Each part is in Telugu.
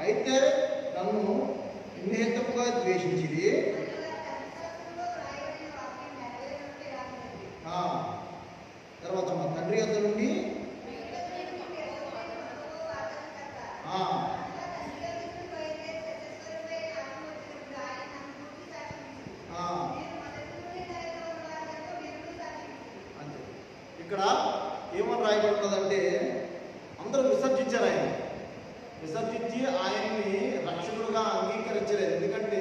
అయితే నన్ను నిహితముగా ద్వేషించిది. తర్వాత మా తండ్రి యొద్ద నుండి అంతే. ఇక్కడ ఏమని రాయబడుతుందంటే అందరూ విసర్జించారు, ఆయన విసర్జించి ఆయన్ని రక్షకుడుగా అంగీకరించలేదు. ఎందుకంటే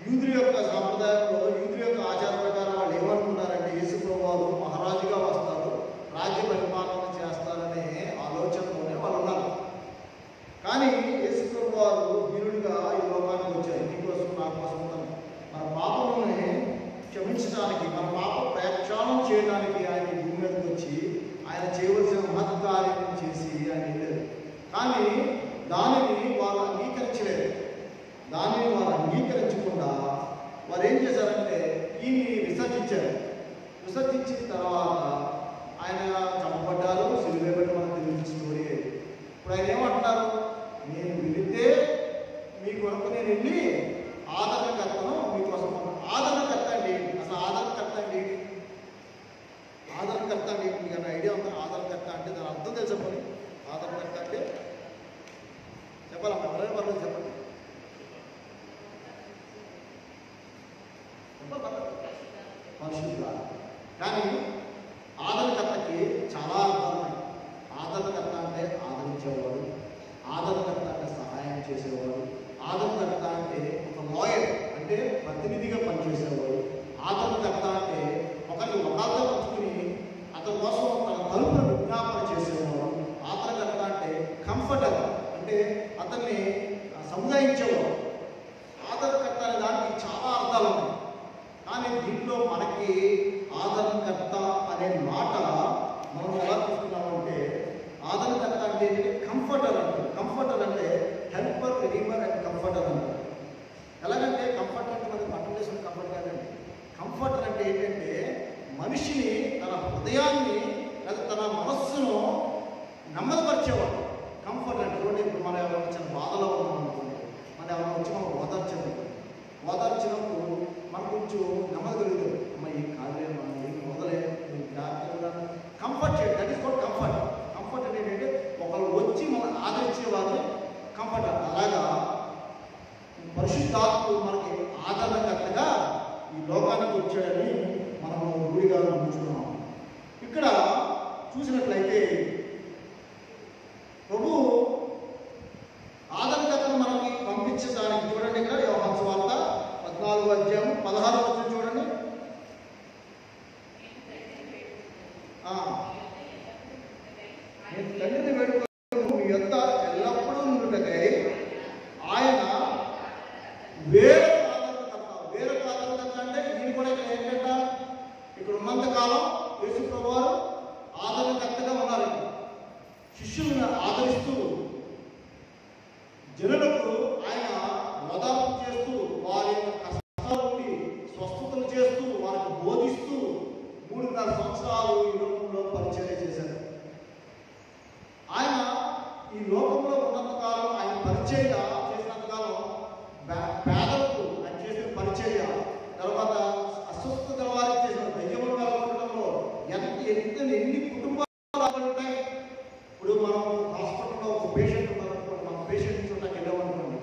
యూదుల యొక్క సాంప్రదాయంలో, యూదుల యొక్క ఆచార ప్రకారం వాళ్ళు ఏమనుకున్నారంటే యేసుప్రభువు వారు మహారాజుగా వస్తారు, రాజ్య పరిపాలన చేస్తారనే ఆలోచనలోనే వాళ్ళు ఉన్నారు. కానీ యేసుప్రభువు వారు వీరుడిగా ఈ లోకానికి వచ్చారు. నీకోసం నా కోసం మన పాపముని క్షమించడానికి, మన పాప ప్రక్షాళన చేయడానికి ఆయన భూమి మీదకి వచ్చి ఆయన చేయవలసిన మహత్కార్యం చేసి ఆయన వెళ్ళారు. కానీ దానిని వారు అంగీకరించలేదు. దానిని వారు అంగీకరించకుండా వారు ఏం చేశారంటే ఈయన్ని విసర్జించారు. విసర్జించిన తర్వాత ఆయన చంపబడ్డారు, సిలువ వేయబడి మనకు తెలిసిన స్టోరీ. ఇప్పుడు ఆయన ఏమంటున్నారు, నేను వెళితే మీ కొరకు నేను వెళ్ళి ఆదరణకర్తను మీకోసం. ఆదరణకర్త అండి, అసలు ఆదరణకర్త అండి, ఆదరణకర్త అండి మీకు అన్న ఐడియా ఉందా? ఆదరణకర్త అంటే దాని అర్థం తెలుసప్పని. ఆదరణకర్త అంటే చెప్పాలమ్మా, ఎవరైనా పర్లేదు చెప్పండి. పరిశుద్ధుడు. కానీ ఆదరణకర్తకి చాలా అర్థాలు ఉన్నాయి. ఆదరణకర్త అంటే ఆదరించేవాడు, ఆదరణకర్త అంటే సహాయం చేసేవాడు, ఆదరణకర్త అంటే ఒక లాయర్ అంటే ప్రతినిధిగా పనిచేసేవాడు, ఆదరణకర్త అంటే ఒకరిని ఒకరితో పంచుకుని అతని కోసం తన తలుపును విజ్ఞాపన చేసేవాడు, ఆదరణకర్త అంటే కంఫర్టర్ అంటే అతన్ని సముదాయించేవాడు. ఆదరణకర్త అనే దానికి చాలా అర్థాలు ఉన్నాయి. కానీ దీంట్లో మనకి ఆదరణకర్త అనే మాట మనం ఎలా చూస్తున్నామంటే, ఆదరణకర్త అంటే కంఫర్టర్ అంటారు. కంఫర్టర్ అంటే హెల్పర్, రిలీవర్ అండ్ కంఫర్టర్ అంటారు. ఎలాగంటే కంఫర్టర్ అంటే మనకి పట్టణ దేశంలో కంఫర్ట్ కాదండి. కంఫర్టర్ అంటే ఏంటంటే మనిషిని తన హృదయాన్ని లేదా తన మనస్సును నెమ్మదిపరిచేవాడు. కంఫర్ట్ అంటే చూడండి, ఇప్పుడు మనం ఎవరైనా చిన్న బాధలో ఉన్నాం అనుకోండి, మనం ఎవరైనా వచ్చి మనం ఓదార్చినప్పుడు మనకు కొంచెం నెమ్మది కలుగుతుంది. అమ్మ ఈ కాలే మనం ఏం మొదలే కంఫర్ట్ చేయండి. That is called comfort. Comfort అంటే ఏంటంటే ఒకరు వచ్చి మనం ఆదరించేవారిని కంఫర్ట్. అలాగా పరిశుద్ధాత్ముడు మనకి ఆదరణకర్తగా ఈ లోకానికి వచ్చాడని మనం రూఢిగా ఉంచుకున్నాం. ఇక్కడ చూసినట్లయితే ప్రభు ఆదరణకర్తను మనకి పంపించడానికి చూడండి, ఇక్కడ యోహాను సువార్త 14వ అధ్యాయం 16వ వచనం చూడండి. నేను తండ్రిని వేడుకొనుచున్నాను, మీ యొద్ద ఎల్లప్పుడూ ఉండుటకై ఆయన వేరొక ఆదరణకర్త. వేరొక ఆదరణకర్త అంటే ఈయన కూడా ఇక్కడ ఏంటంట, ఇక్కడ ఉన్నంత కాలం యేసు ప్రభువారు ఆదరణకర్తగా ఉన్నారు. శిష్యులను ఆదరిస్తూ జనులకు ఆయన ఓదార్పు చేస్తూ, వారి యొక్క కష్టాల నుండి స్వస్థతలు చేస్తూ, వారికి బోధిస్తూ 3.5 సంవత్సరాలు ఈ లోకంలో పరిచర్య చేశారు. ఆయన ఈ లోకంలో ఉన్నంతకాలం, ఆయన పరిచర్య చేసినంతకాలం పేదలకు ఆయన చేసిన పరిచర్య, తర్వాత అస్వస్థత వారికి చేసిన దయ్యములు కలగడంలో ఎన్ని కుటుంబాలు ఉంటాయి. ఇప్పుడు మనం హాస్పిటల్లో ఒక పేషెంట్ ఉన్నారనుకోండి, మన పేషెంట్ చూడటానికి వెళ్ళామనుకోండి,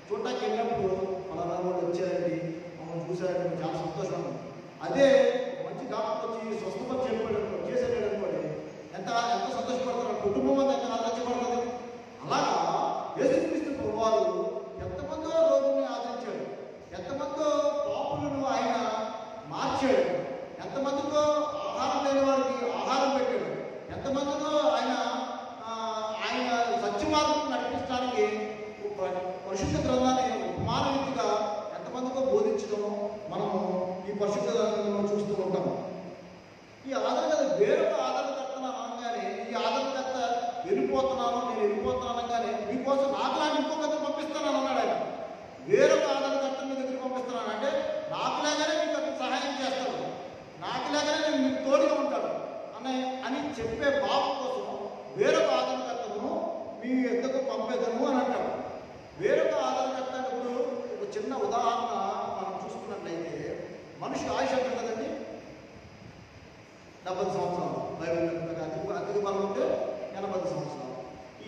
చూడటానికి వెళ్ళినప్పుడు మన వాళ్ళు వచ్చారండి, మమ్మల్ని చూసారండి, చాలా సంతోషం. అదే మంచి డాక్టర్ వచ్చి స్వస్థపరిచి చేసేది అనుకోండి, ఎంత సంతోషపడతారు, కుటుంబం అంతా ఎంత ఆలోచించబడుతుంది. అలాగా యేసుక్రీస్తు ప్రభువారు ఎంతమందో రోగుల్ని ఆదరించాడు, ఎంతమందో పాపులను ఆయన మార్చాడు, ఎంతమందితో ఆహారం లేని వారికి ఆహారం పెట్టాడు, ఎంతమందితో ఆయన సత్యమార్గం నడిపించడానికి పరిశుద్ధ గ్రంథాన్ని ఉపమాన రీతిగా ఎంతమందికో బోధించడము మనము ఈ పరిశుద్ధ గ్రంథంలో చూస్తూ ఉంటాము. ఈ ఆదరణకర్త వేరొక ఆదరణకర్తను అనగానే, ఈ ఆదరణకర్త వెళ్ళిపోతున్నాను, నేను వెళ్ళిపోతున్నాను అనగానే మీకోసం నాకులాగా ఇంకొక పంపిస్తాను అన్నాడు ఆయన. వేరొక ఆదరణకర్త మీ దగ్గర పంపిస్తున్నాను అంటే నాకులాగానే మీకు అక్కడ సహాయం చేస్తాడు, నాకులాగానే నేను మీకు తోడుగా ఉంటాడు అని చెప్పే భావం కోసం వేరొక ఆదరణకర్తను మీ ఎద్దకు పంపేదను అని అంటాడు.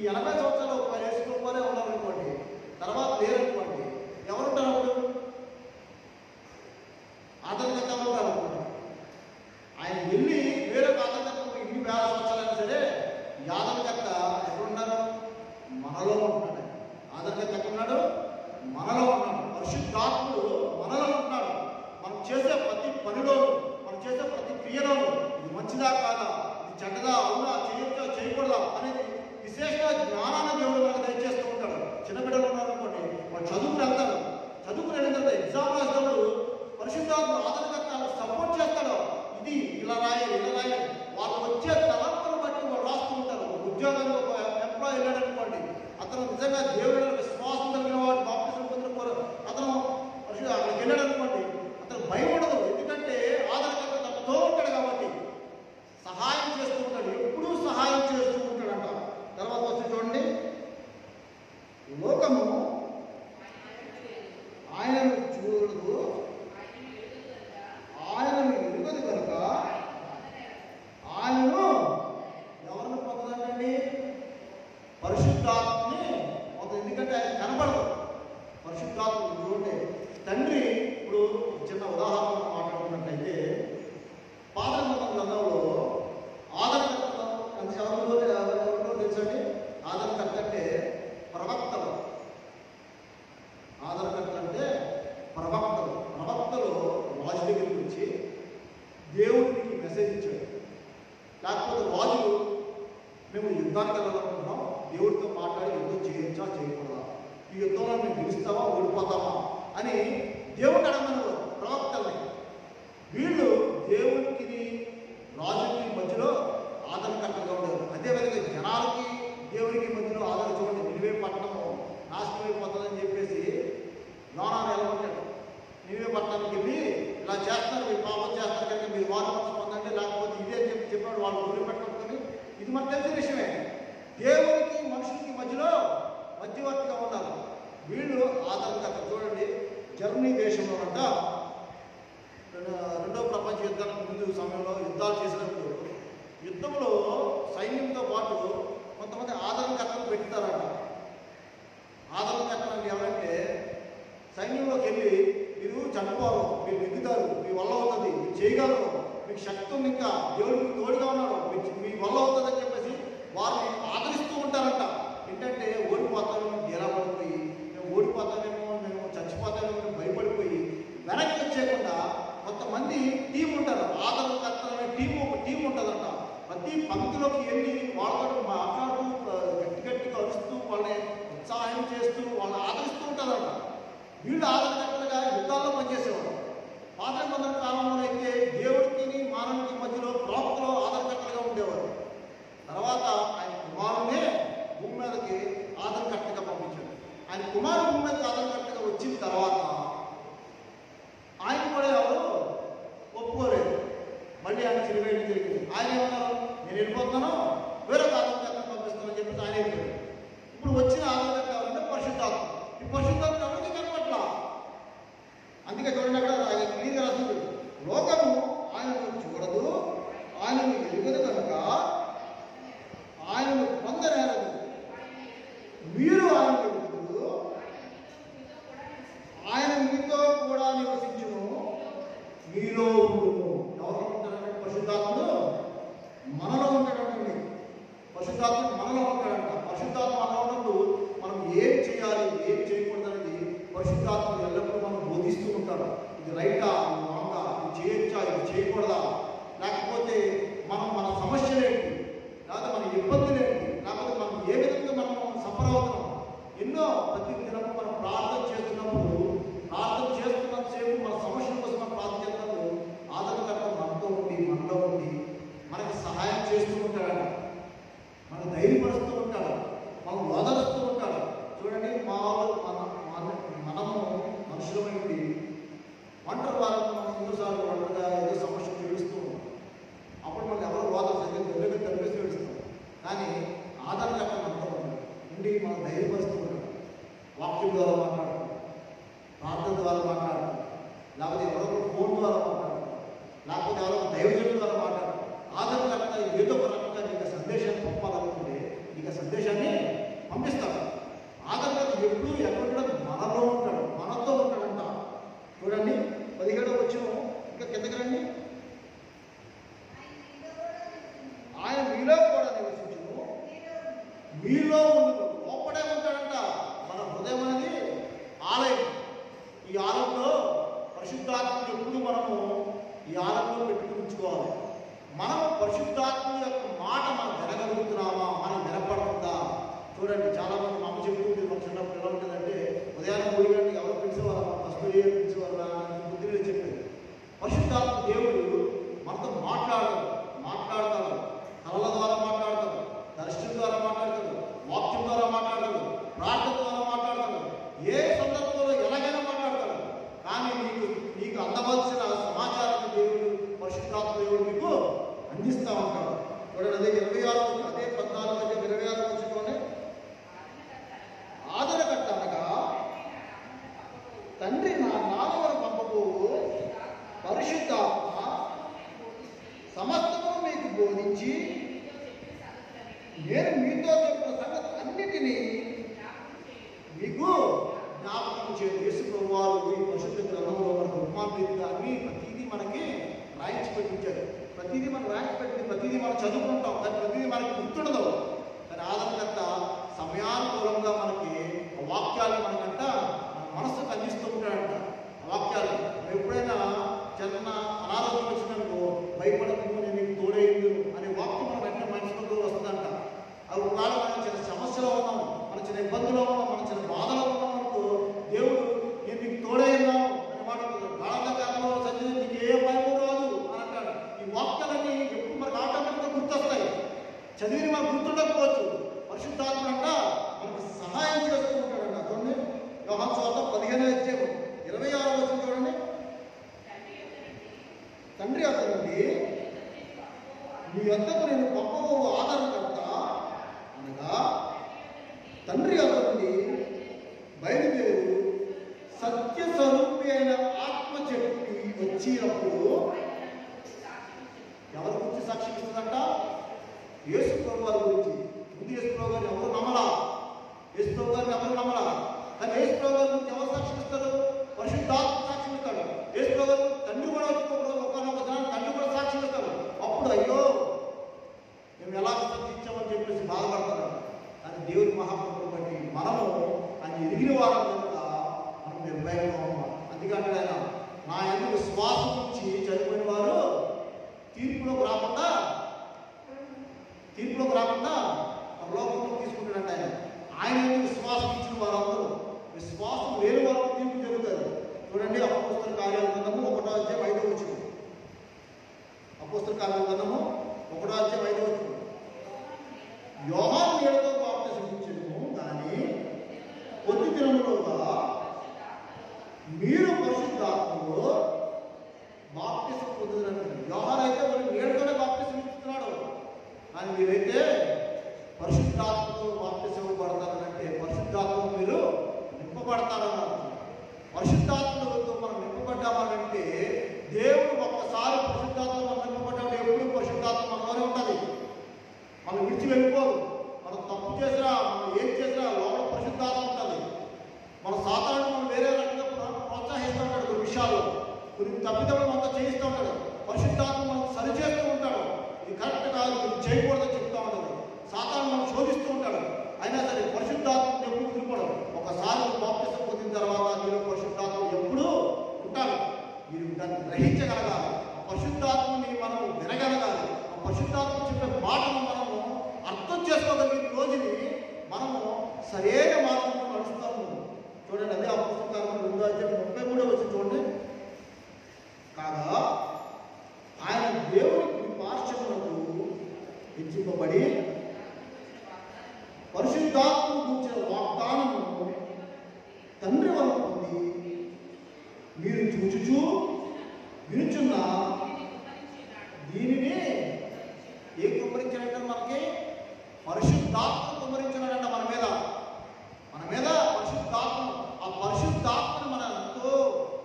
ఈ 80 సంవత్సరాలు ఒక వేసుకోవాలే ఉన్నారనుకోండి, తర్వాత లేరనుకోండి, ఎవరుంటారు అప్పుడు? ఆదరణకర్తలు ఉంటారు అనుకుంటారు. ఆయన వెళ్ళి వేరే ఆదరణకర్త ఇన్ని వేల సంవత్సరాలైనా సరే ఈ ఆదరణకర్త ఎక్కడున్నారు? మనలో ఉంటున్నాడు. ఆదరణకర్త ఎక్కడున్నాడు? మనలో ఉన్నాడు. పరిశుద్ధాత్ముడు మనలో ఉంటున్నాడు. మనం చేసే ప్రతి పనిలో, మనం చేసే ప్రతి క్రియలోనూ ఇది మంచిదా కాదా, ఇది చెడ్డదా, అవునా, చేయొచ్చా చేయకూడదా అనేది విశేషంగా జ్ఞానాన్ని దేవుడు మనకు దయచేస్తూ ఉంటాడు. చిన్నబిడ్డలు ఉన్నారనుకోండి, వాళ్ళు చదువుకుని వెళ్తారు. చదువుకుని వెళ్ళిన తర్వాత ఎగ్జామ్ రాసినప్పుడు పరిశుద్ధాత్మ ఆదరణకర్త సపోర్ట్ చేస్తాడు. ఇది ఇలా రాయాలి, ఇలా రాయాలి. వాళ్ళు వచ్చే తలంపులను బట్టి వాళ్ళు రాస్తూ ఉంటారు. ఉద్యోగానికి ఒక ఎంప్లాయీ వెళ్ళాడు అనుకోండి, అతను నిజంగా దేవుడు విశ్వాసం కలిగిన వాడు, బాప్తిజం పొందిన అతను అక్కడికి వెళ్ళాడు అనుకోండి, అతను భయం ఉండదు. ఎందుకంటే ఆదరణకర్త తనతో ఉంటాడు కాబట్టి సహాయం చేస్తూ ఉంటాడు. ఎప్పుడూ సహాయం చేస్తూ ఉంటాడంట. తర్వాత వచ్చి చూడండి, లోకము ఆయనను చూడదు, ఆయనను ఎరుగదు కనుక ఆయనను ఎవరిని పొందదండి? పరిశుద్ధాత్మని పొందదు. ఎందుకంటే ఆయన కనపడదు. పరిశుద్ధాత్మ చూడండి, తండ్రి ఇప్పుడు చిన్న ఉదాహరణ మాట్లాడుకున్నట్టయితే పాత నిబంధన గ్రంథంలో ఆదరణకర్తలు ఎంత ఎవరిలో తెలుసండి? ఆదరణకర్త అంటే ప్రవక్తలు. ఆదరణకర్త అంటే ప్రవక్తలు. ప్రవక్తలు రాజు దగ్గరికి వచ్చి దేవుడికి మెసేజ్ ఇచ్చాడు. లేకపోతే రాజు మేము యుద్ధానికి వెళ్ళాలనుకుంటున్నాం, దేవుడితో మాట్లాడి యుద్ధం చేయొచ్చా చేయకూడదా, ఈ యుద్ధంలో మేము గెలుస్తామా ఓడిపోతామా అని దేవుడు అడగమన్నారు ప్రవక్తల్ని. వీళ్ళు దేవుడికి రాజుకి మధ్యలో ఆదరణకర్తగా ఉండేవారు. అదేవిధంగా జనాలకి దేవుడికి మధ్యలో ఆదరణ. చూడండి, నినివే పట్టణము నాశనమైపోతుందని చెప్పేసి యోనాను వెళ్ళమంటాడు. నినివే పట్టణానికి వెళ్ళి ఇలా చేస్తారు, మీరు పాపం చేస్తారు కనుక మీరు వారు మనసు పొందండి, లేకపోతే ఇదే అని చెప్పాడు. వాళ్ళు గురి పెట్టుకొని ఇది మనకు తెలిసిన విషయమే. దేవుడికి మనుషులకి మధ్యలో మధ్యవర్తిగా ఉన్నారు వీళ్ళు ఆదరణకర్త. చూడండి, జర్మనీ దేశంలో అంట రెండవ ప్రపంచ యుద్ధానికి ముందు సమయంలో యుద్ధాలు చేసినప్పుడు యుద్ధంలో సైన్యంతో పాటు కొంతమంది ఆదరణకర్తలు పెడతారంట. ఆదరణకర్తలు అంటే ఎవరంటే సైన్యంలోకి వెళ్ళి మీరు చనిపోరు, మీరు నెగ్గుతారు, మీ వల్ల అవుతుంది, మీరు చేయగలరు, మీకు శక్తి ఉంది, ఇంకా దేవుడు మీకు తోడుగా ఉన్నాడు, మీ వల్ల అవుతుంది అని చెప్పేసి వారిని ఆదరిస్తూ ఉంటారంట. ఏంటంటే ఓడిపోతామేమో డేరా పడిపోయి, మేము ఓడిపోతామేమో, మేము చచ్చిపోతామేమో మేము భయపడిపోయి వెనక్కి వచ్చేయకుండా కొంతమంది టీం ఉంటారు. ఆదరణకర్తలు అనే ఒక టీం ఉంటుందంట. ప్రతి పంక్తిలోకి వెళ్ళి వాళ్ళతో మాట్లాడుతూ గట్టిగా అరుస్తూ వాళ్ళని ఉత్సాహం చేస్తూ వాళ్ళని ఆదరిస్తూ ఉంటుందంట. వీళ్ళు ఆదరణకర్తలుగా యుద్ధాల్లో పనిచేసేవారు. పాత నిబంధన కాలంలో అయితే దేవుడికి మానవుడికి మధ్యలో ప్రవక్తలు ఆదరణకర్తలుగా ఉండేవారు. తర్వాత ఆయన కుమారునే భూమి మీదకి ఆదరణకర్తగా పంపించాడు. ఆయన కుమారుడు భూమి మీదకి ఆదరణకర్తగా వచ్చిన తర్వాత ఆయన కూడా ఎవరు ఒప్పుకోలేదు. మళ్ళీ ఆయన సిరివేయడం జరిగింది. ఆయన ఏమన్నారు, నేను వెళ్ళిపోతున్నాను, వేరే ఆదరణకర్తను పంపిస్తానని చెప్పేసి ఆయన వెళ్ళిపోయాడు. ఇప్పుడు వచ్చిన ఆదరణకర్త ఎవరంటే పరిశుద్ధాత్మ. ఈ పరిశుద్ధాత్మ ఎవరికి కనపట్ల. అందుకే చూడండి, అక్కడ ఆయన క్లియర్గా రాస్తుంది, లోకము ఆయనను చూడదు, ఆయనను ఎరుగదు కనుక ఆయనను పొందనేరదు. మీరు ఆయన ఎరుగుదు, ఆయన మీతో కూడా నివసించును, మీలో ఉండును. ఎవరు ఉంటారంటే పరిశుద్ధాత్ముడు మనలో ఉంటాడండి. పరిశుద్ధాత్ముడు మనలో ఉంటాడంట. పరిశుద్ధాత్మ మనలో ఉన్నప్పుడు మనం ఏం చేయాలి, ఏం చేయకూడదు అనేది పరిశుద్ధాత్మ ఎల్లప్పుడూ మనం బోధిస్తూ ఉంటారు. ఇది రైటా, ఇది రాంగా, ఇది చేయొచ్చా, ఇది చేయకూడదా, లేకపోతే మన సమస్యలేంటి, లేకపోతే మన ఇబ్బందులేంటి, లేకపోతే మనం ఏ విధంగా మనం సఫర్ అవుతున్నాం. ఎన్నో ప్రతి దినము మనం ప్రార్థన చేస్తున్నప్పుడు, ప్రార్థన చేస్తున్నంతసేపు మన సమస్యల కోసం మనం ప్రార్థన చేస్తున్నప్పుడు ఆదరణకర్త మనలో ఉండి మనకి సహాయం చేస్తూ ఉంటాడు, మనకు ధైర్యపరుస్తూ ఉంటాడు, మనం ఓదరుస్తూ ఉంటాడు. చూడండి, మనము మనుషులమైంది ఒంటరి వారంలో మనం ఎన్నోసార్లు ఒంటరిగా ఏదో సమస్య తెలుస్తూ ఉంటాం. అప్పుడు మనం ఎవరు ఓదరు దగ్గర తప్పిస్తూ తెలుస్తాం. కానీ ఆదరణకర్త మనతో ఉండి మనం ధైర్యపరుస్తూ ఉంటాడు. వాక్యం ద్వారా మాట్లాడతాం, ప్రార్థన ద్వారా మాట్లాడతాం, లేకపోతే ఎవరో ఫోన్ ద్వారా మాట్లాడతాం, లేకపోతే ఎవరో దైవజనుల ద్వారా మాట్లాడతాం. ఆదరణకర్త ఏదో ఒక రకంగా నీకు సందేశాన్ని పంపాలనుకుంటే నీకు సందేశాన్ని మీలో ఉండు. లోపడే ఉంటాడంట. మన హృదయం అనేది ఆలయం. ఈ ఆలయంలో పరిశుద్ధాత్మని ఎప్పుడు మనము ఈ ఆలయంలో పెట్టుకుని ఉంచుకోవాలి. మనం పరిశుద్ధాత్మ యొక్క మాట మనం వినగలుగుతున్నామా, మనం వినపడుతుందా? చూడండి, చాలా మంది మా అమ్మ చెప్తుంది, మా చిన్నప్పుడు ఎలా ఉంటుందంటే ఉదయాన్నే 3 గంటలకు ఎవరు పిలిచేవారు, కస్తూరి పిలిచేవారు అని బుద్ధిని చెప్పేది. పరిశుద్ధాత్మ దేవుడు మనతో మాట్లాడతాడు. కళల ద్వారా మాట్లాడతాడు, దర్శనం ద్వారా మాట్లాడతాడు, వాక్యం ద్వారా మాట్లాడతాడు, ప్రార్థన ద్వారా మాట్లాడతాడు. ఏ సందర్భంలో ఎలాగైనా మాట్లాడతాడు. కానీ నీకు అందవలసిన సమాచారాన్ని దేవుడు, పరిశుద్ధాత్మ దేవుడు మీకు అందిస్తూ ఉంటాడు. చూడండి, అదే 26 అదే 14 26 వచ్చుకోండి. ఆదరకట్ట అనగా తండ్రి నా నామమును పంపబోవు పరిశుద్ధాత్మ సమస్తము మీకు బోధించి నేను మీతో చెప్పిన సంగతి అన్నిటినీ మీకు జ్ఞాపకం చేయదు. యేసు ప్రభువారు ఈ పరిశుద్ధ గ్రంథంలో మనకు ఉపమానరీతిగా అన్ని ప్రతిదీ మనకి రాయించి పెట్టించారు. ప్రతిదీ మనం రాయించి పెట్టింది, ప్రతిదీ మనం చదువుకుంటాం, కానీ ప్రతిదీ మనకి గుర్తుండదు. కానీ ఆదరణకర్త సమయానుకూలంగా మనకి వాక్యాలు మనకంట మనసుకు అందిస్తూ ఉంటాడంట. వాక్యాలు ఎప్పుడైనా చిన్న అనారోగ్యం వచ్చినప్పుడు భయపడకు, నేను నీకు తోడేయండు అనే వాక్యం మన వెంటనే మనసులో వస్తుందంట. అది ఒకవేళ మనం చిన్న సమస్యలో ఉన్నాం, మన చిన్న ఇబ్బందులో ఉన్నాం, మన చిన్న బాధలో ఉన్నాం అనుకో, దేవుడు నేను నీకు తోడేయున్నాం అని మాట కాలంలో సత్యం నీకు ఏ భయం రాదు అని అంటాడు. ఈ వాక్యాలన్నీ ఎప్పుడు మనకు ఆటోమేటిక్గా గుర్తొస్తాయి. చదివి మనకు గుర్తుండకపోవచ్చు. పరిశుద్ధాత్మ అంట మనకు సహాయం చేస్తూ ఉంటాడంట. చూడండి, యోహాను సువార్త 15:26 చూడండి. తండ్రి అతనుండి మీ వద్దకు నేను పంపబోవు ఆదరణకర్త అనగా తండ్రి అతనుండి బయలుదేరు సత్య స్వరూపి అయిన ఆత్మ చెప్పి వచ్చినప్పుడు ఎవరి గురించి సాక్షి ఇస్తుందంట? యేసు ప్రభు వారి గురించి. ముందు యేసు ప్రభు గారిని ఎవరు నమ్మలా, యేసు ప్రభు గారిని ఎవరు నమ్మలా. కానీ యేసు ప్రభు గారి గురించి ఎవరు సాక్షి ఇస్తారు? పరిశుద్ధాత్మ సాక్షి ఇస్తాడు. యేసు ప్రభు గారు తండ్రి కూడా ఒకనొక దినాన్ని తండ్రి కూడా సాక్షి ఇస్తాడు. అప్పుడు అయ్యో మేము ఎలా విసర్జించామని చెప్పేసి బాధపడతారు. కానీ దేవుని మహాప్రభుని బట్టి మనము ఆయన ఎదిగిన వారం కనుక మనం నిర్భయంగా ఉన్నాం. అందుకంటే ఆయన నా యందు విశ్వాసం నుంచి చనిపోయిన వారు తీర్పులోకి రాకుండా లోకంలో తీసుకుంటాడంట. ఆయన విశ్వాసం ఇచ్చిన వారందరూ, విశ్వాసం లేని వారు తీర్పు జరుగుతుంది. చూడండి, అపోస్తల కార్యాల గ్రంథము 1వ అధ్యాయం 5వ వచనం. అపోస్తల కార్యాల గ్రంథము 1వ అధ్యాయం 5వ వచనం. యోహాను నీళ్లతో బాప్తిసం ఇచ్చెను, కానీ కొద్ది దినములుగా మీరు పరిశుద్ధాత్మలో బాప్తిసం పొందుతున్నారు. యోహాను అయితే వాళ్ళు నీళ్లతోనే బాప్తిసం ఇస్తున్నాడు, కానీ మీరైతే పరిశుద్ధాత్మతో బాప్తిసం ఇవ్వబడతారంటే పరిశుద్ధాత్మ మీరు నింపబడతారన్నారు. పరిశుద్ధాత్మతో మనం నింపబడ్డామనంటే దేవుడు ఒక్కసారి పరిశుద్ధాత్మ మనం నింపబడ్డాడు. ఎప్పుడు పరిశుద్ధాత్మ మనలోనే ఉంటుంది, మనం విడిచి వెళ్ళిపోదు. మనం తప్పు చేసినా, మనం ఏం చేసినా లోపల పరిశుద్ధాత్మ ఉంటుంది. మన సాతాను మనం వేరే రకంగా ప్రోత్సహిస్తూ ఉంటాడు, కొన్ని విషయాల్లో కొన్ని తప్పిదములు మనతో చేయిస్తూ ఉంటాడు. పరిశుద్ధాత్మ మనం సరిచేస్తూ ఉంటాడు. ఇది కరెక్ట్ కాదు, ఇది చేయకూడదని చెప్తూ ఉంటుంది. సాతాను మనం శోధిస్తూ ఉంటాడు. అయినా సరే పరిశుద్ధాత్మ ఎప్పుడు తిరిగిపోవడం. ఒకసారి బాప్తిసం పొందిన తర్వాత మీరు పరిశుద్ధాత్మ ఎప్పుడు ఉంటాడు. మీరు దాన్ని గ్రహించగలగాలి. ఆ పరిశుద్ధాత్మని మనం వినగలగాలి. ఆ పరిశుద్ధాత్మ చెప్పే మాటను మనము అర్థం చేసుకోగలిగిన రోజుని మనము సరైన మార్గంలో నడుస్తాము. చూడండి, అదే అపోస్తల కార్యములు 2వ అధ్యాయం 33వ వచనం చూడండి. కాగా ఆయన దేవునికి పార్శ్వములకు హెచ్చింపబడి పరిశుద్ధాత్మను గురించిన వాగ్దానము తండ్రి వల్ల పొంది మీరు చూచుచూ వినుచున్న దీనిని ఏం కుమ్మరించాడంటే మనకి పరిశుద్ధాత్మ కుమ్మరించాడంట మన మీద పరిశుద్ధాత్మ. ఆ పరిశుద్ధాత్మను మన ఎంతో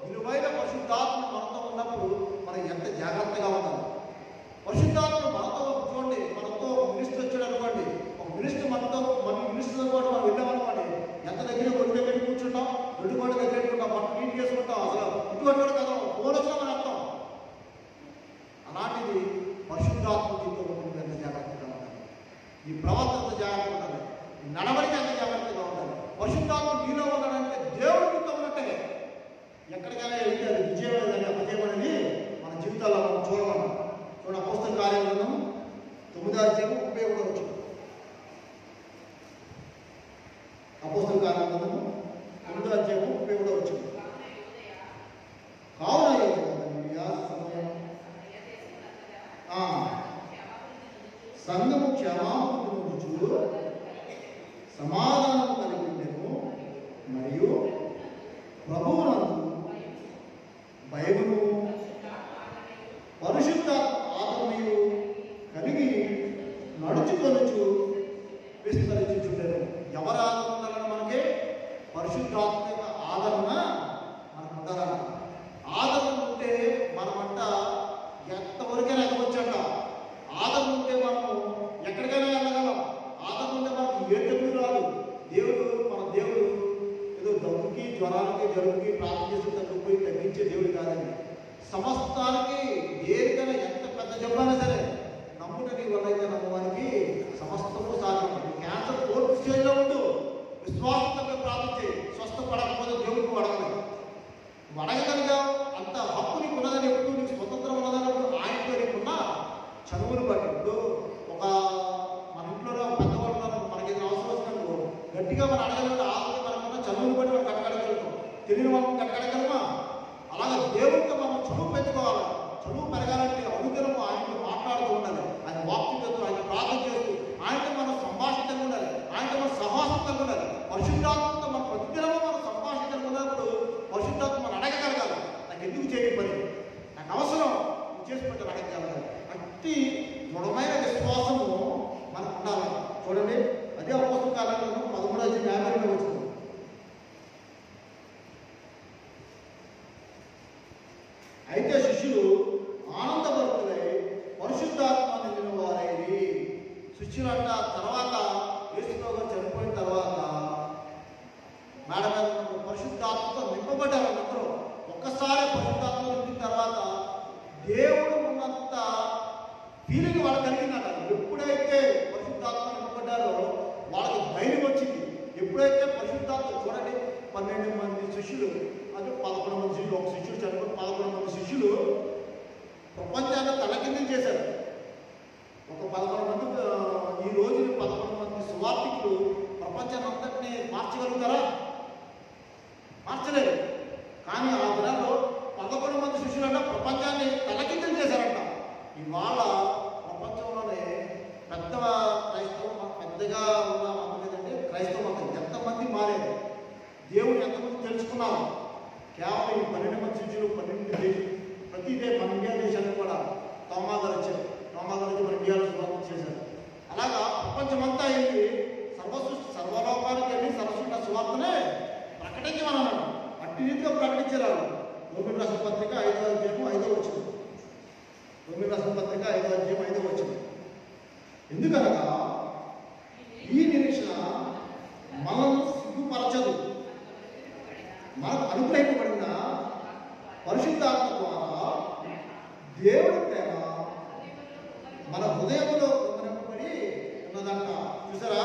విలువైన పరిశుద్ధాత్మ మనతో ఉన్నప్పుడు మనం ఎంత జాగ్రత్తగా ఉండాలి. పరిశుద్ధాత్మ మనతో చూడండి, మనతో ఒక మినిస్టర్ వచ్చాడు అనుకోండి, ఒక మినిస్టర్ మన మినిస్టర్ కూడా మనం వెళ్ళామనుకోండి, ఎంత దగ్గర కొద్ది దగ్గర కూర్చుంటాం, రెండు కూడా దగ్గర పెట్టుకుంటాం, మనం నీట్ చేసుకుంటాం. అసలు ఇటువంటి కూడా కదా ఫోన్ వచ్చినా మనం అర్థం. అలాంటిది పరిశుద్ధాత్మ జీవితంలో ఎంత జాగ్రత్తగా ఉండాలి, ఈ ప్రవర్తన జాగ్రత్తగా ఉండాలి. అపోస్తల కార్యక్రమము 8వ అధ్యాయము 31వ వచనం. కావున సంఘము క్షమాపణ పొందుచు సమాధానం కలిగి ఉండెను, మరియు ప్రభువునందు భయమును పరిశుద్ధాత్మ ఆదరణయు కలిగి నడుచుకొనుచు విస్తరించుచుండెను. ఎవరి ఆదరణ ఉండాలని మనకి? పరిశుద్ధాత్మ ఆదరణ మనకు ఉండాలన్న. ఆదరణ ఉంటే మనమంట ఎంతవరకైనా ఎగవచ్చంట. ఆదరణ ఉంటే మనము ఎక్కడికైనా వెళ్ళగలం. ఆదరణ ఉంటే మనకు ఏ తెగులు రాదు. మన దేవుడు ఏదో దగ్గుకి, జ్వరాలకి, జలుబుకి ప్రార్థన చేసి తగ్గిపోయి తగ్గించే దేవుడు కాదండి. సమస్తానికి ఏదైనా ఎంత పెద్ద జబ్బైనా సరే నమ్ముటని వాళ్ళైతే నమ్మడానికి సమస్తము సాధ్యం. క్యాన్సర్ 4th స్టేజ్లో ఉండు, విశ్వాసంతో ప్రార్థించే స్వస్థపడకపోతే దేవుడికి అడగలేదు. అడగగలిగా అంత హక్కు నీకు ఉన్నదని, ఎప్పుడు నీకు స్వతంత్రం ఉన్నదని ఆయనతో నీకున్న చదువును బట్టి. ఇప్పుడు మన ఇంట్లో పెద్దవాళ్ళు మనకి ఏదైనా అవసరం వచ్చినప్పుడు గట్టిగా మనం అడగలిగితే ఆల్రెడీ మనకున్న చదువును బట్టి మనం కట్టగలగలుగుతాం. తెలియని మనం కట్టగలగలమా? అలాగే దేవుడితో మనం చదువు పెంచుకోవాలి. చదువు పెరగాలంటే అనుదినము ఆయనతో మాట్లాడుతూ ఉండాలి. ఆయన వాక్యం చేస్తూ, ఆయన ప్రార్థన చేస్తూ, ఆయనతో మనం సంభాషితంగా ఉండాలి. ఆయనతో మనం సహవాసంగా ఉండాలి. పరిశుద్ధాత్మతో మనం ప్రతిదినము మనం సంభాషితంగా ఉన్నప్పుడు పరిశుద్ధాత్మ మనం అడగగలగాలి. నాకు ఎందుకు చేయని పని, నాకు అవసరం, నువ్వు చేసి పెట్టాలి, అడగగలగాలి. అతి దృఢమైన విశ్వాసము మనకు ఉండాలి. చూడండి, అదే అపోస్తల కార్యక్రమం 13:52 వచ్చింది. అయితే శిష్యులు ఆనందభరితులై పరిశుద్ధాత్మ నిండిన వారైరి. శిష్యులు అంట తర్వాత యేసుప్రభు చనిపోయిన తర్వాత మేడ పరిశుద్ధాత్మతో నింపబడ్డారు. అందరూ ఒక్కసారి పరిశుద్ధాత్మ నింపిన తర్వాత దేవుడు ఉన్నంత ఫీలింగ్ వాళ్ళకి కలిగిందట. ఎప్పుడైతే పరిశుద్ధాత్మ నింపబడ్డారో వాళ్ళకి ధైర్యం వచ్చింది. ఎప్పుడైతే పరిశుద్ధాత్మ, చూడండి, 12 మంది శిష్యులు, అంటే 11 మంది శిష్యులు, ఒక శిష్యుడు చనిపోయి 11 మంది శిష్యులు ప్రపంచాన్ని తలకిందులు చేశారు. ఒక 11 మంది, ఈ రోజు 11 మంది సువార్థికులు ప్రపంచాన్ని అంతటినీ మార్చగలుగుతారా? మార్చలేరు. కానీ ఆ దినాల్లో 11 మంది శిష్యులు అంట ప్రపంచాన్ని తలకిందులు చేశారంట. ఇవాళ ప్రపంచంలోనే పెద్ద క్రైస్తవం, పెద్దగా ఉన్న మతం ఏదంటే క్రైస్తవ మతం. ఎంతమంది మారేది, దేవుడు ఎంతమంది తెలుసుకున్నారు. కేవలం ఈ 12 మంది శిష్యులు, 12 దేశం, ప్రతిదే మన ఇండియా దేశానికి కూడా తోమా గారు వచ్చారు. తోమా గారు వచ్చి మన ఇండియాలో స్వాగతం చేశారు. అలాగా ప్రపంచమంతా వెళ్ళి సర్వలోకానికి వెళ్ళి సరస్వత సువార్తనే ప్రకటించమన్నాడు. అట్టి రీతిగా ప్రకటించారు. రోమిలకు రాసిన పత్రిక 5వ అధ్యాయం 5వ వచనం. రోమిలకు రాసిన పత్రిక 5వ అధ్యాయం 5వ వచనం. ఎందుకనగా ఈ నిరీక్షణ మనల్ని సిగ్గుపరచదు. మనకు అనుగ్రహింపబడిన పరిశుద్ధాత్మ ద్వారా దేవుడి ప్రేమ మన హృదయంలో కృపణింపబడి ఉన్నదంట. చూసారా,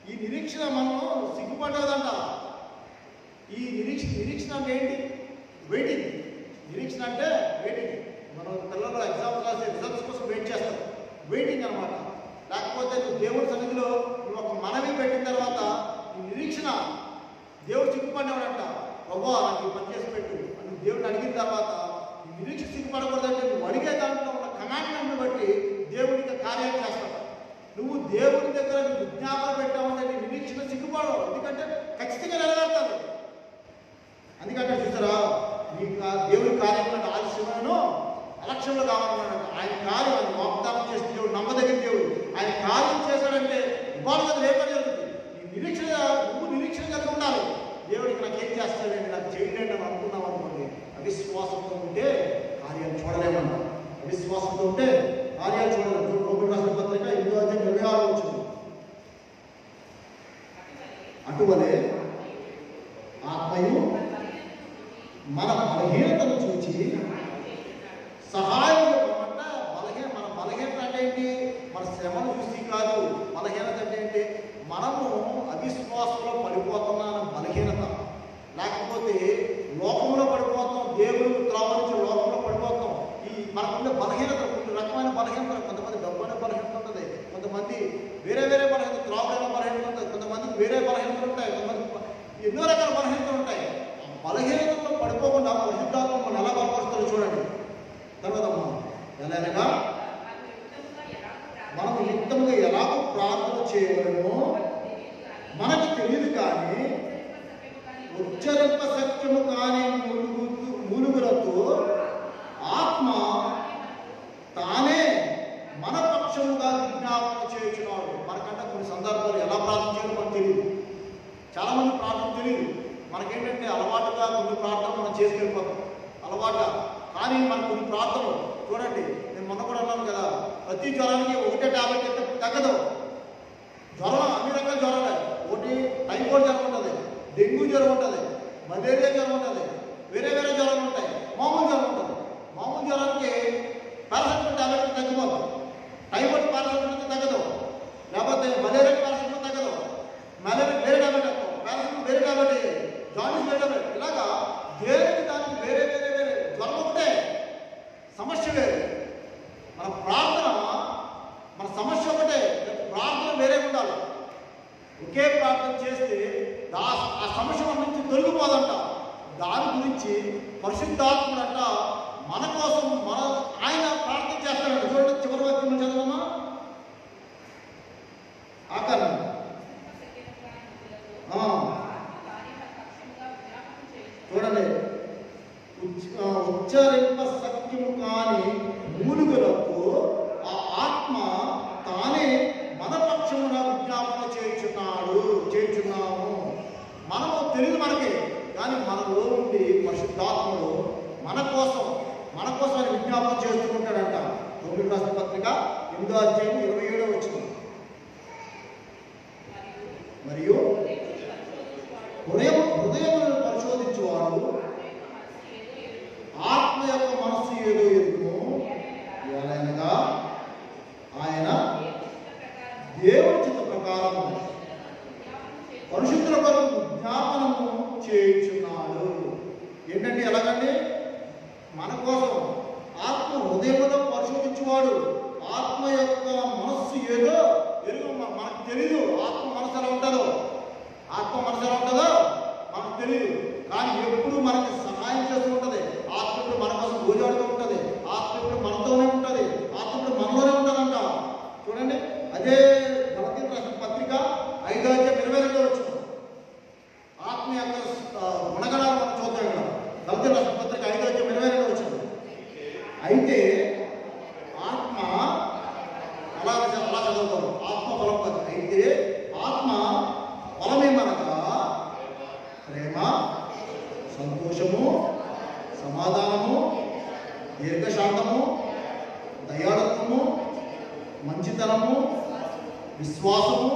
ఈ నిరీక్షణ మనం సిగ్గుపడ్డదంట. ఈ నిరీక్షణ అంటే ఏంటి? వెయిటింగ్. నిరీక్షణ అంటే వెయిటింగ్. మనం పిల్లలు ఎగ్జామ్స్ రాసే రిజల్ట్స్ కోసం వెయిట్ చేస్తాం. వెయిటింగ్ అనమాట. లేకపోతే నువ్వు దేవుడి సన్నిధిలో నువ్వు ఒక మనవి పెట్టిన తర్వాత ఈ నిరీక్షణ, దేవుడు సిగ్గుపడ్డాడంట. ప్రభు నాకు ఈ పని చేసి పెట్టు అని దేవుడిని అడిగిన తర్వాత ఈ నిరీక్షణ సిగ్గుపడకూడదంటే నువ్వు అడిగే దాంట్లో ఉన్న కమాండ్మెంట్ని బట్టి దేవుడికి కార్యాలు చేస్తావు. నువ్వు దేవుడి దగ్గర విజ్ఞాపన పెట్టావంటే నీ నిరీక్షణ సిగ్గుపడవు. ఎందుకంటే ఖచ్చితంగా నెరవేరుతాడు. అందుకంటే చూసారా, నీ దేవుడి కార్యంలో ఆలస్యమైన అలక్ష్యంలో కావాలన్నాడు. ఆయన కార్యం, ఆయన వాగ్దానం చేసిన దేవుడు, నమ్మదగిన దేవుడు. ఆయన కార్యం చేశాడంటే ఇవాళ కదా రేపటి జరుగుతుంది. నువ్వు నిరీక్షణ కలిగి ఉండాలి. దేవుడికి నాకు ఏం చేస్తాడండి, నాకు చేయండి అని అనుకున్నాం అనుకోండి, అవిశ్వాసంతో ఉంటే కార్యాలు చూడలేమన్నా. అవిశ్వాసంతో ఉంటే కార్యాలు చూడలేము. రోమిలకు రాసిన పత్రిక 8వ అధ్యాయం 26వ వచనం. అటువలే ఆత్మయు మన బలహీనతను చూచి సహాయం అంటే మన బలహీనత అంటే ఏంటి? మన శ్రమను చూసి కాదు. బలహీనత అంటే ఏంటి? మనము అవిశ్వాసంలో పడిపోతున్నా బలహీనత. లేకపోతే లోకంలో పడిపోతాం, దేవుడు త్రోవ నుంచి లోకంలో పడిపోతాం. ఈ మనకుండే బలహీనత, కొన్ని రకమైన బలహీనత. కొంతమంది డబ్బు అనే బలహీనత ఉంటుంది, కొంతమంది వేరే బలహీనత, త్రోవ అనే బలహీనత ఉంటుంది, కొంతమందికి వేరే బలహీనత ఎన్నో రకాల బలహీనతలు ఉంటాయి. ఆ బలహీనతతో పడిపోకుండా పరిశుద్ధాత్మ మనం ఎలా బలపరుస్తారో చూడండి. తర్వాత ఎలాగనగా మనం యుక్తంగా ఎలాగో ప్రార్థన చేయగలమో మనకు తెలియదు, కానీ ఉచ్చరింప సత్యము కాని మూలుగులతో ఆత్మ తానే మన పక్షముగా విజ్ఞాపన చేయుచున్నాడు. మనకంటే కొన్ని సందర్భాలు ఎలా ప్రార్థన చేయాలో మనకు తెలియదు. చాలామంది ప్రార్థన తెలియదు. మనకేంటంటే అలవాటుగా కొన్ని ప్రార్థనలు మనం చేసుకెళ్ళిపోతాం అలవాటుగా. కానీ మనకు కొన్ని ప్రార్థనలు చూడండి, నేను మొన్న కూడా అన్నాను కదా, ప్రతి జ్వరానికి ఒకటే టాబ్లెట్ అయితే తగ్గదు. జ్వరం అన్ని రకాల జ్వరాలే. ఒకటి టైఫాయిడ్ జ్వరం ఉంటుంది, డెంగ్యూ జ్వరం ఉంటుంది, మలేరియా జ్వరం ఉంటుంది, వేరే వేరే జ్వరాలు ఉంటాయి, మామూలు జ్వరం ఉంటుంది. మామూలు జ్వరానికి పారాసిటమాల్ టాబ్లెట్ తగ్గిపోతాం, టైఫాయిడ్ పారాసిటమాల్ తగ్గదు, లేకపోతే మలేరియా పారాసిటమాల్ తగ్గదు, మలేరియా వేరే టాబ్లెట్ వస్తాం, పారాసిటమాల్ వేరే టాబ్లెట్, జాండీస్ వేరే టాబ్లెట్, ఇలాగా దేనికి దానికి వేరే వేరే వేరే జ్వరం ఒకటే, సమస్య వేరు. మన ప్రార్థన మన సమస్య ఒకటే, ప్రార్థన వేరే ఉండాలి. ఒకే ప్రార్థన చేస్తే ఆ సమస్య మన నుంచి తొలగిపోదంట. దాని గురించి పరిశుద్ధాత్ముడంట మన కోసం ఆయన ప్రార్థన చేస్తాడంట. చూడండి, చివరి వాక్యం చదవమ్మా. ఆకారం చూడండి, ఉచ్చరింప సత్యము కాని మూలుగులకు ఆ ఆత్మ తానే మన పక్షమున విజ్ఞాపన చేయుచున్నాము. మనము తెలియదు మనకి, కానీ మనలో ఉండి పరిశుద్ధాత్మలో మన కోసం ఆయన విజ్ఞాపన చేస్తుంటాడంట. 9వ రాష్ట్ర పత్రిక 8వ అధ్యాయం 27వ వచనం. మరియు హృదయములను పరిశోధించువాడు ఆత్మ యొక్క మనస్సు ఏదో ఎరుగు, ఎలాగనగా ఆయన దేవుని చిత్త ప్రకారము పరిశుద్ధుల కొరకు విజ్ఞాపనము చేయుచున్నాడు. ఏంటంటే ఎలాగండి? మన కోసం ఆత్మ హృదయంలో పరిశోధించువాడు ఆత్మ యొక్క మనస్సు ఏదో ఎరుగు. మనకు తెలీదు ఆత్మ మనసు ఎలా ఉంటుందో, మనకు తెలియదు. కానీ ఎప్పుడు మనకి సహాయం చేస్తూ ఉంటుంది. ఆత్మ ఇప్పుడు మన కోసం గోజాడుతూ ఉంటుంది. ఆత్మ ఇప్పుడు మనతోనే ఉంటుంది. ఆత్మ ఇప్పుడు మనలోనే ఉంటుందంట. చూడండి, అదే గలతీయులకు రాసిన పత్రిక 5వ అధ్యాయం 22వ వచనం. ఆత్మ యొక్క గుణగణాలు మనం చూద్దాం ఇక్కడ. గలతీయులకు రాసిన పత్రిక 5వ అధ్యాయం 22వ వచనం. అయితే ఆత్మ అలా చదువుతాం. ఆత్మ బలం కాదు. అయితే ఆత్మ బలమేమనగా ప్రేమ, సంతోషము, సమాధానము, దీర్ఘశాంతము, దయాళత్వము, మంచితనము, విశ్వాసము,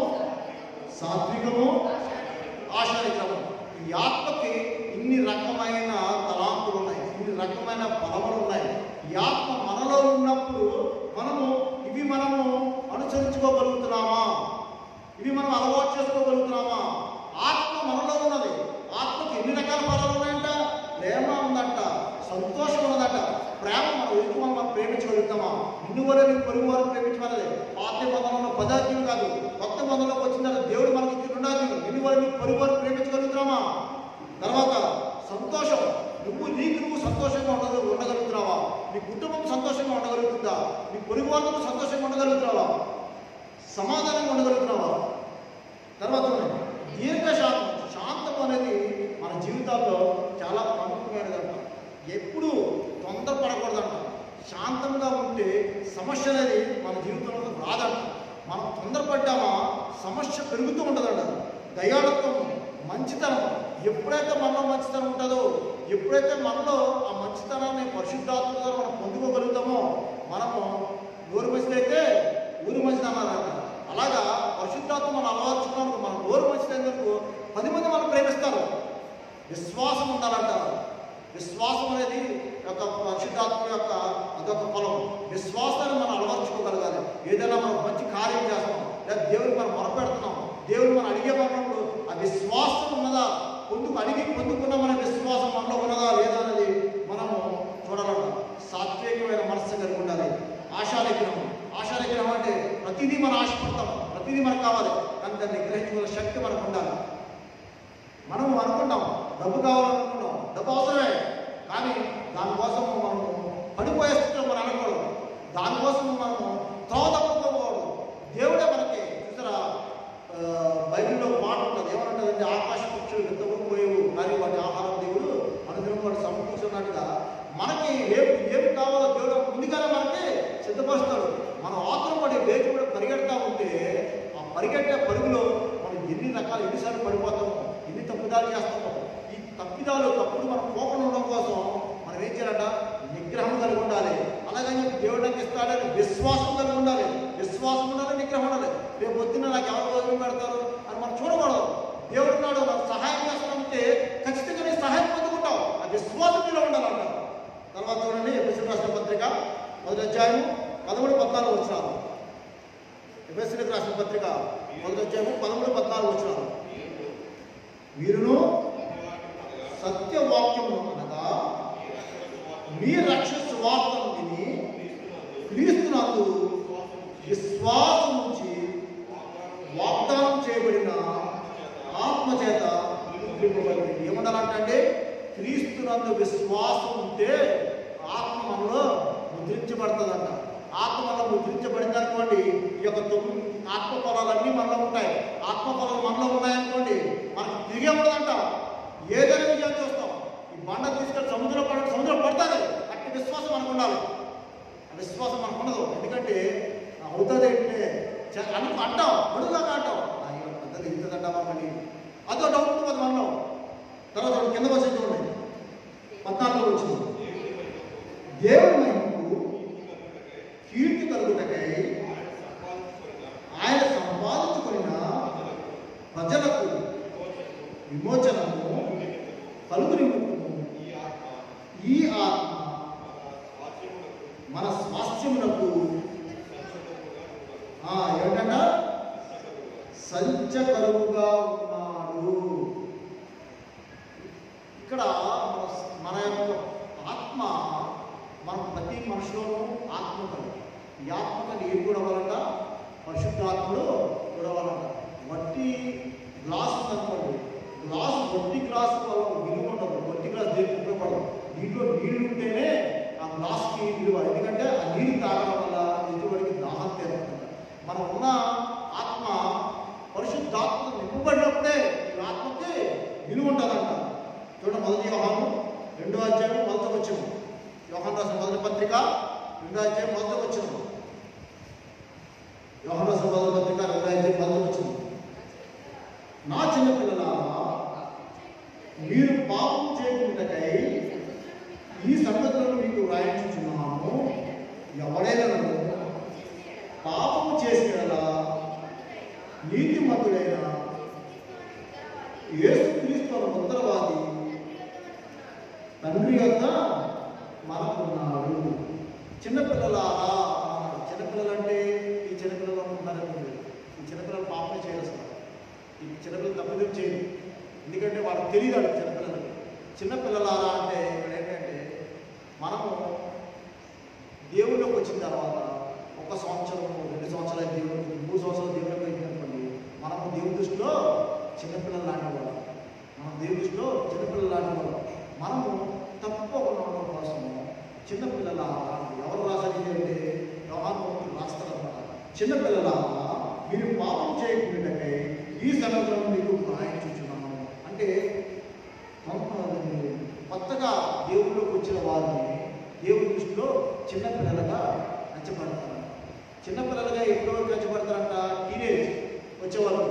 సాత్వికము, ఆశానిగ్రహము. ఈ ఆత్మకి ఇన్ని రకమైన తలాంతులు ఉన్నాయి, ఇన్ని రకమైన బలములు ఉన్నాయి. ఈ ఆత్మ మనలో ఉన్నప్పుడు మనము అనుసరించుకోగలుగుతున్నామా? ఇవి మనం అలవాటు చేసుకోగలుగుతున్నామా? ఆత్మ మనలో ఉన్నది. ఆత్మకి ఎన్ని రకాల బలాలు ఉన్నాయంట? ప్రేమ ఉందంట, సంతోషం ఉన్నదంట. ప్రేమ మనం ఎదుటి మనం ప్రేమించగలుగుతామా? నిన్ను వల్ల నీ పొరుగు వారు ప్రేమించమన్నది పాత బంధంలో పదార్థం కాదు. కొత్త బంధంలోకి వచ్చిన దేవుడు మనకి ఇచ్చిన రెండార్థం. నిన్ను వల్ల నీ పొరుగు వారు ప్రేమించగలుగుతున్నామా? తర్వాత సంతోషం, నీకు సంతోషంగా ఉండగలుగుతున్నావా? నీ కుటుంబం సంతోషంగా ఉండగలుగుతుందా? నీ పొరుగు వాళ్ళకు సంతోషంగా ఉండగలుగుతున్నావా? సమాధానంగా ఉండగలుగుతున్నావా? తర్వాత శాంతం అనేది మన జీవితాల్లో చాలా ప్రాముఖ్యమైనదంట. ఎప్పుడు తొందరపడకూడదంట. శాంతంగా ఉంటే సమస్య అనేది మన జీవితంలో రాదంట. మనం తొందరపడ్డామా సమస్య పెరుగుతూ ఉంటుందంట. దయాళత్వం, మంచితనం, ఎప్పుడైతే మనలో మంచితనం ఉంటుందో, ఎప్పుడైతే మనలో ఆ మంచితనాన్ని పరిశుద్ధాత్మ ద్వారా మనం పొందుకోగలుగుతామో, మనము నోరు మంచిదైతే ఊరు మంచిది అన్నారంట. అలాగా పరిశుద్ధాత్మ మనం అలవర్చుకున్నాము. మనం నోరు మంచిదైనందుకు 10 మంది మనం ప్రేమిస్తారు. విశ్వాసం ఉండాలంట. విశ్వాసం అనేది ఒక పరిశుద్ధాత్మ యొక్క అదొక ఫలం. విశ్వాసాన్ని మనం అలవర్చుకోగలగాలి. ఏదైనా మనం మంచి కార్యం చేస్తాం, లేదా దేవుడికి మనం మొరపెడుతున్నాం, దేవుడు మనం అడిగే పడినప్పుడు ఆ విశ్వాసం ఉన్నదా, పొందుకున్నామనే విశ్వాసం మనలో ఉన్నదా లేదా అనేది మనము చూడాలంట. సాత్వికమైన మనస్సు కలిగి ఉండాలి. ఆశానిగ్రహం అంటే ప్రతిదీ మనం ఆశపడతాం, ప్రతిదీ మనకు కావాలి, కానీ దాన్ని గ్రహించుకునే శక్తి మనకు ఉండాలి. మనం డబ్బు కావాలనుకుంటాం, డబ్బు అవసరమే, కానీ దానికోసం మనం పడిపోయే స్థితిలో మనం అనకూడదు, దానికోసం మనం త్రోవ తప్పుకోకూడదు. దేవుడే మనకి చూసారా, బైబిల్లో మాట ఉంటుంది, ఏమంటుందంటే ఆకాశ పక్షులు ఎంతవరకు పోయేవు కానీ వాటి ఆహారం దేవుడు అనుదినం వాడు సమకూర్చున్నట్టుగా మనకి ఏమి కావాలో దేవుడు ముందుగానే మనకి సిద్ధపరుస్తాడు. మనం ఆత్రం పడి వేచి కూడా పరిగెడతా ఉంటే ఆ పరిగెట్టే పరుగులో మనం ఎన్నిసార్లు పడిపోతాము, ఎన్ని తప్పిదాలు చేస్తాము. ఈ తప్పుడు మనం పోకుండా ఉండడం కోసం మనం ఏం చేయాలంట, నిగ్రహం కలిగి ఉండాలి. అలాగని దేవుడు నాకు ఇస్తాడని విశ్వాసం కలిగి ఉండాలి. విశ్వాసం ఉండాలి, నిగ్రహం ఉండాలి. రేపు పొద్దున్న నాకు ఎవరు రోజులు పెడతారు అని మనం చూడకూడదు. దేవుడు నాడు నాకు సహాయం చేస్తానంటే ఖచ్చితంగా నీ సహాయం పొందుకుంటావు. ఆ విశ్వాసం మీద ఉండాలంట. తర్వాత చూడండి, ఎఫెసీయులకు రాసిన పత్రిక 1వ అధ్యాయం 13-14 వచనాలు. ఎఫెసీయులకు రాసిన పత్రిక 1వ అధ్యాయం 13-14 వచనాలు. వీరును సత్యవాక్యము అనగా మీ రక్షణ సువార్తను విని క్రీస్తునందు విశ్వాసం నుంచి వాగ్దానం చేయబడిన ఆత్మచేత నింపబడింది. ఏమన్నారంటే క్రీస్తునందు విశ్వాసం ఉంటే ఆత్మ మనలో ముద్రించబడుతుందంట. ఆత్మ మనలో ముద్రించబడింది అనుకోండి, ఈ యొక్క ఆత్మ ఫలాలన్నీ మనలో ఉంటాయి. ఆత్మ ఫలాలు మనలో ఉన్నాయనుకోండి, మనకు తిరిగే ఉండదంట. ఏదైనా విజయం చూస్తాం. ఈ బండ తీసుకొని సముద్రం పడుతుంది. అట్టి విశ్వాసం మనకు ఉండాలి. ఆ విశ్వాసం మనకు ఉండదు. ఎందుకంటే అవుతుంది అంటే అంటాం, అడుగుదాకా అంటాం, పెద్దది ఇంతదంటామా మళ్ళీ అదో డౌట్ ఉంటుంది మనలో. తర్వాత కింద వచ్చి చూడండి, 14 వచ్చింది. దేవుని మహిమకు కీర్తి కలుగుటకై ఆయన సంపాదించుకున్న ప్రజలకు విమోచనము కలుగునిమును ఈ ఆత్మ మన స్వాస్థ్యమునకు ఏమిటంట సంచకరువుగా ఉన్నాడు. ఇక్కడ మన యొక్క ఆత్మ, మన ప్రతి మనుషులోనూ ఆత్మ ఉంటుంది. ఈ ఆత్మకని ఏం కూడా అవ్వాలంట, పరిశుద్ధాత్ముడు కూడా అవ్వాలంట. వట్టి గ్లాస్ ఉందనుకోండి, వట్టి గ్లాస్ విలువ ఉండదు. వట్టి గ్లాస్ దేనికి ఉపయోగపడదు. దీంట్లో నీళ్లు ఉంటేనే ఆ గ్లాస్కి విలువ. ఎందుకంటే ఆ నీళ్ళు తాగడం వల్ల ఎదుటివాడికి దాహం తీరుతుంది. మనం ఉన్న ఆత్మ పరిశుద్ధాత్మ నింపబడినప్పుడే ఈ ఆత్మకి విలువ ఉంటుందంట. చూడండి, 1 యోహాను 2వ అధ్యాయం 1వ వచనం. యోహాను రాసిన మొదటి పత్రిక 2వ అధ్యాయం 1వ వచనం. యోహాను రాసిన మొదటి పత్రిక 2వ అధ్యాయం 1వ వచనం. నా చిన్న పిల్లలారా, మీరు పాపం చేయకుండాకై ఈ సంగతులను మీకు వ్రాయించుచున్నాము. ఎవడైనా పాపము చేసిన నీతిమంతుడైన యేసుక్రీస్తు ఉత్తరవాది తండ్రి యొక్క మనకున్నాడు. చిన్నపిల్లలారా, చిన్నపిల్లలంటే ఈ చిన్నపిల్లలు అనుకుంటారంటే ఈ చిన్నపిల్లలు పాపమే చేస్తారు. ఈ చిన్నపిల్లలు తప్పిదం చేయరు. ఎందుకంటే వాళ్ళకి తెలియదు. చిన్నపిల్లలకి చిన్నపిల్లలారా అంటే ఇక్కడ ఏంటంటే, మనము దేవుళ్ళకి వచ్చిన తర్వాత 1 సంవత్సరం 2 సంవత్సరాలు దేవుడు, 3 సంవత్సరాలు దేవుళ్ళకి అయినప్పండి, మనము దేవుడి దృష్టిలో చిన్నపిల్లలు లాంటివాడు. మనం దేవుడి దృష్టిలో చిన్నపిల్లలు లాంటివాడు. మనము తప్పుకోకుండా ఉండడం కోసం చిన్నపిల్లలారా, ఎవరు రాసాలి అంటే యోహాను రాస్తారన్నమాట. చిన్నపిల్లలారా, మీరు పాపం చేయకుండాకై ఈ సంగతులను మీకు వ్రాయించుచున్నాను. అంటే కొత్తగా దేవుళ్ళకి వచ్చిన వారిని దేవుడి దృష్టిలో చిన్నపిల్లలుగా ఎంచబడతారు. చిన్నపిల్లలుగా ఎప్పుడు ఎంచబడతారంట, టీనేజ్ వచ్చేవాళ్ళు.